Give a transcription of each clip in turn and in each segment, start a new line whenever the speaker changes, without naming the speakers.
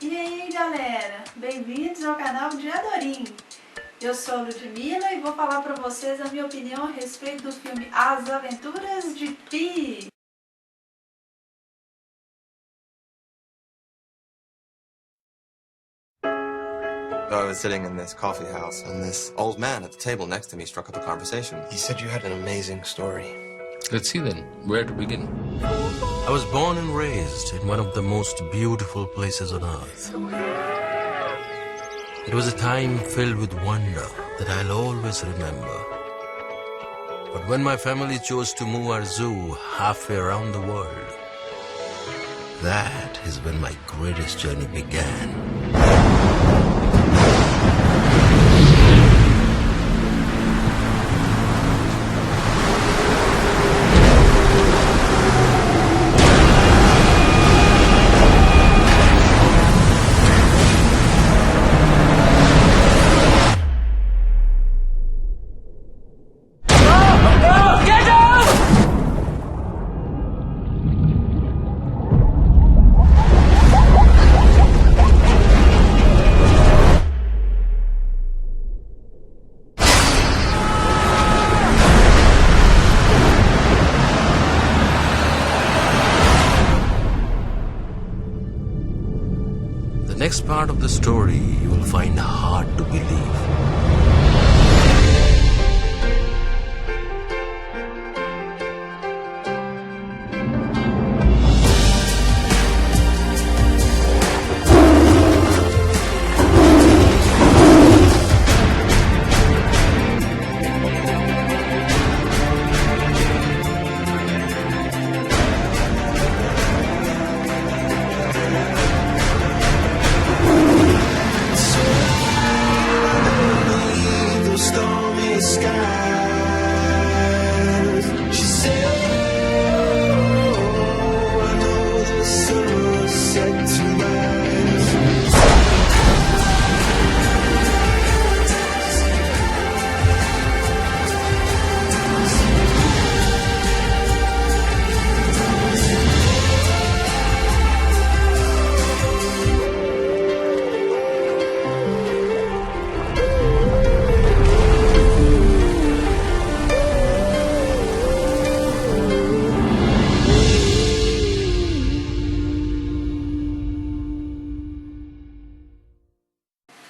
E aí galera, bem-vindos ao canal de Adorim. Eu sou a Ludmilla e vou falar para vocês a minha opinião a respeito do filme As Aventuras de Pi.
I was sitting in this coffee house, and this old man at the table next to me struck up a conversation. He said you had an amazing story.
Let's see then. Where to begin?
I was born and raised in one of the most beautiful places on earth. It was a time filled with wonder that I'll always remember. But when my family chose to move our zoo halfway around the world, that is when my greatest journey began. The next part of the story you will find hard to believe.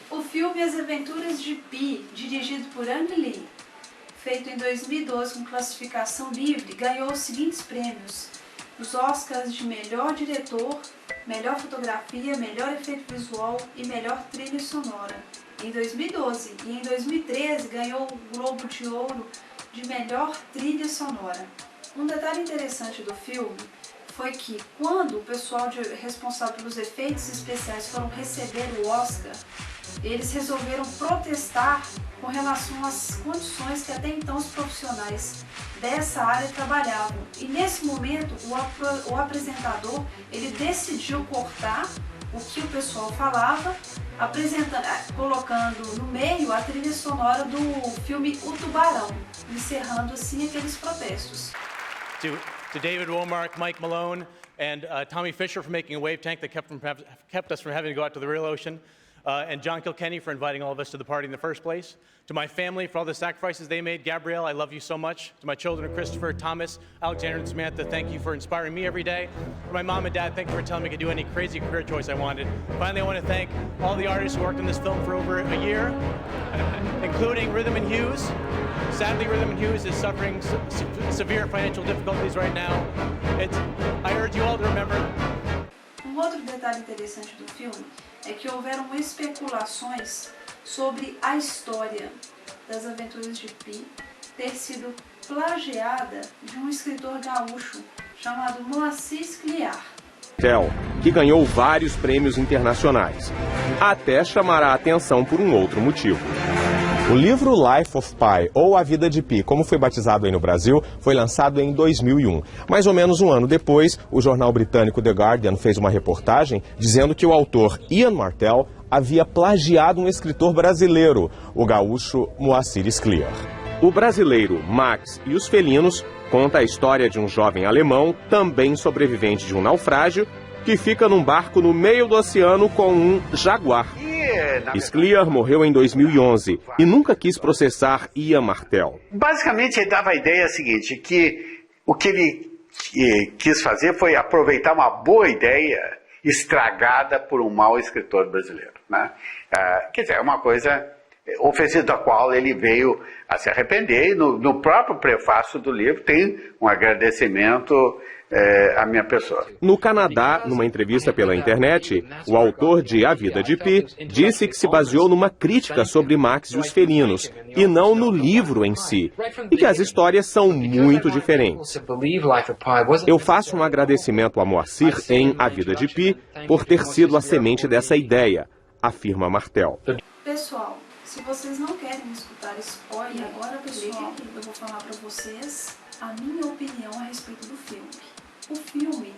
O filme As Aventuras de Pi, dirigido por Ang Lee, feito em 2012 com classificação livre, ganhou os seguintes prêmios: os Oscars de melhor diretor, melhor fotografia, melhor efeito visual e melhor trilha sonora em 2012, e em 2013 ganhou o Globo de Ouro de melhor trilha sonora. Um detalhe interessante do filme foi que quando o pessoal responsável pelos efeitos especiais foram receber o Oscar, eles resolveram protestar com relação às condições que até então os profissionais dessa área trabalhavam. E nesse momento o apresentador ele decidiu cortar o que o pessoal falava, colocando no meio a trilha sonora do filme O Tubarão, encerrando assim aqueles protestos.
To David Womark, Mike Malone, and Tommy Fisher for making a wave tank that kept us from having to go out to the real ocean. And John Kilkenny for inviting all of us to the party in the first place. To my family for all the sacrifices they made. Gabrielle, I love you so much. To my children, Christopher, Thomas, Alexander, and Samantha, thank you for inspiring me every day. To my mom and dad, thank you for telling me I could do any crazy career choice I wanted. Finally, I want to thank all the artists who worked on this film for over a year, including Rhythm and Hughes. Sadly, Rhythm and Hughes is suffering severe financial difficulties right now. I urge you all to remember.
Outro detalhe interessante do filme é que houveram especulações sobre a história das Aventuras de Pi ter sido plagiada de um escritor gaúcho chamado Moacir Scliar,
que ganhou vários prêmios internacionais, até chamar a atenção por um outro motivo. O livro Life of Pi, ou A Vida de Pi, como foi batizado aí no Brasil, foi lançado em 2001. Mais ou menos um ano depois, o jornal britânico The Guardian fez uma reportagem dizendo que o autor Ian Martell havia plagiado um escritor brasileiro, o gaúcho Moacir Scliar. O brasileiro Max e os Felinos conta a história de um jovem alemão, também sobrevivente de um naufrágio, que fica num barco no meio do oceano com um jaguar. Scliar morreu em 2011 e nunca quis processar Ian Martell.
Basicamente, ele dava a ideia seguinte, que o que ele quis fazer foi aproveitar uma boa ideia estragada por um mau escritor brasileiro, né? Quer dizer, é uma coisa ofensiva da qual ele veio a se arrepender, e no próprio prefácio do livro tem um agradecimento à minha pessoa.
No Canadá, numa entrevista pela internet, o autor de A Vida de Pi disse que se baseou numa crítica sobre Max e os felinos, e não no livro em si, e que as histórias são muito diferentes. Eu faço um agradecimento a Moacir em A Vida de Pi por ter sido a semente dessa ideia, afirma Martell.
Pessoal, se vocês não querem escutar spoiler, agora, pessoal, eu vou falar para vocês a minha opinião a respeito do filme. O filme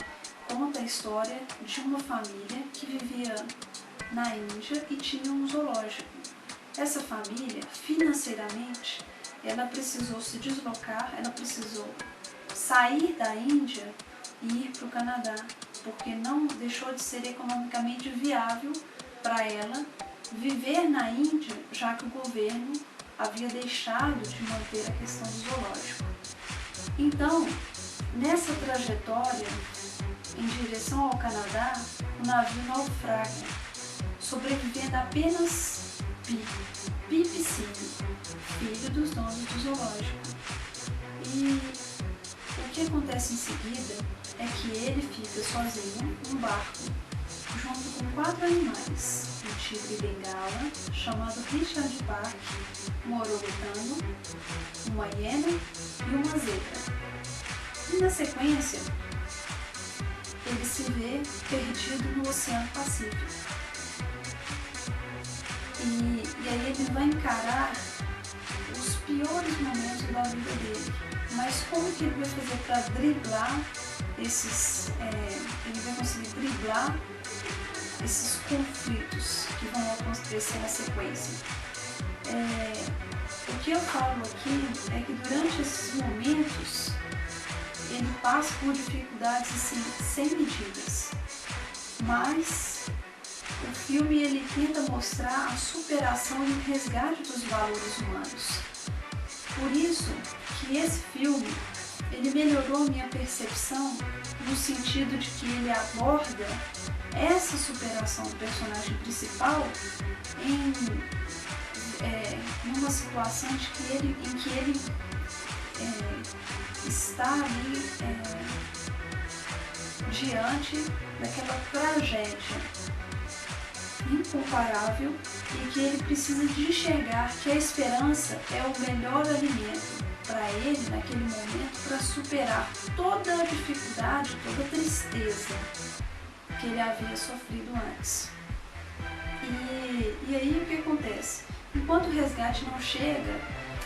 conta a história de uma família que vivia na Índia e tinha um zoológico. Essa família, financeiramente, ela precisou se deslocar, ela precisou sair da Índia e ir para o Canadá, porque não deixou de ser economicamente viável para ela viver na Índia, já que o governo havia deixado de manter a questão do zoológico. Então, nessa trajetória em direção ao Canadá, o navio naufraga, sobrevivendo apenas Pi Piscine, filho dos donos do zoológico. E o que acontece em seguida é que ele fica sozinho num barco, junto com 4 animais, um tigre bengala, chamado Richard Park, um orangotango, uma hiena e uma zebra. E na sequência, ele se vê perdido no Oceano Pacífico. E aí ele vai encarar os piores momentos da vida dele. Mas como que ele vai fazer para driblar ele vai conseguir driblar esses conflitos que vão acontecer na sequência? O que eu falo aqui é que durante esses momentos ele passa por dificuldades assim, sem medidas, mas o filme ele tenta mostrar a superação e o resgate dos valores humanos. Por isso que esse filme ele melhorou a minha percepção no sentido de que ele aborda essa superação do personagem principal em uma situação em que ele está ali diante daquela tragédia incomparável e que ele precisa de enxergar que a esperança é o melhor alimento para ele naquele momento para superar toda a dificuldade, toda a tristeza que ele havia sofrido antes. E aí o que acontece? Enquanto o resgate não chega,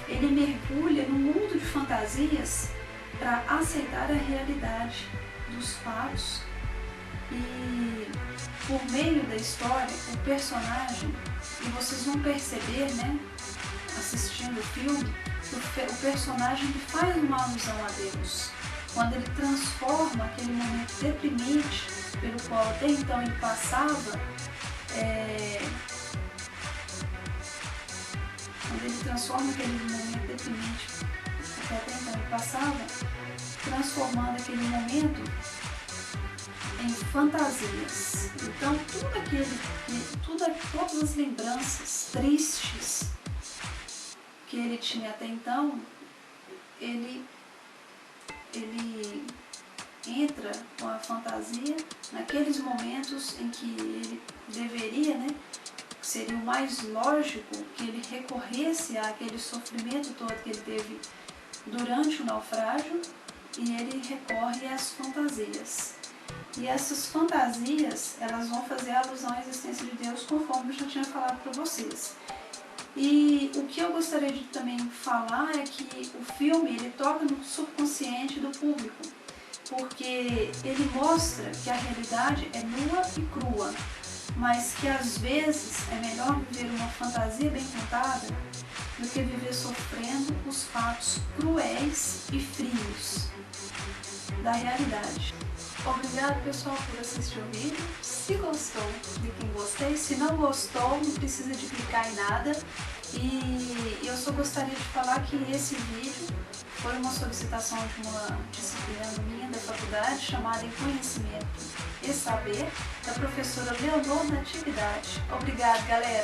ele mergulha num mundo de fantasias para aceitar a realidade dos fatos. E por meio da história, o personagem, e vocês vão perceber, né, assistindo o filme, o personagem que faz uma alusão a Deus. Quando ele transforma aquele momento deprimente pelo qual até então ele passava, quando ele transforma aquele momento deprimente que até então ele passava, transformando aquele momento em fantasias. Então todas as lembranças tristes que ele tinha até então, ele entra com a fantasia naqueles momentos em que ele deveria, né, seria o mais lógico que ele recorresse àquele sofrimento todo que ele teve durante o naufrágio, e ele recorre às fantasias. E essas fantasias, elas vão fazer alusão à existência de Deus, conforme eu já tinha falado para vocês. E o que eu gostaria de também falar é que o filme ele toca no subconsciente do público, porque ele mostra que a realidade é nua e crua, mas que às vezes é melhor viver uma fantasia bem contada do que viver sofrendo os fatos cruéis e frios da realidade. Obrigado, pessoal, por assistir o vídeo. Se gostou, clique em gostei. Se não gostou, não precisa de clicar em nada. E eu só gostaria de falar que esse vídeo foi uma solicitação de uma disciplina minha da faculdade chamada em Conhecimento e Saber, da professora Leonor Natividade. Obrigado, galera!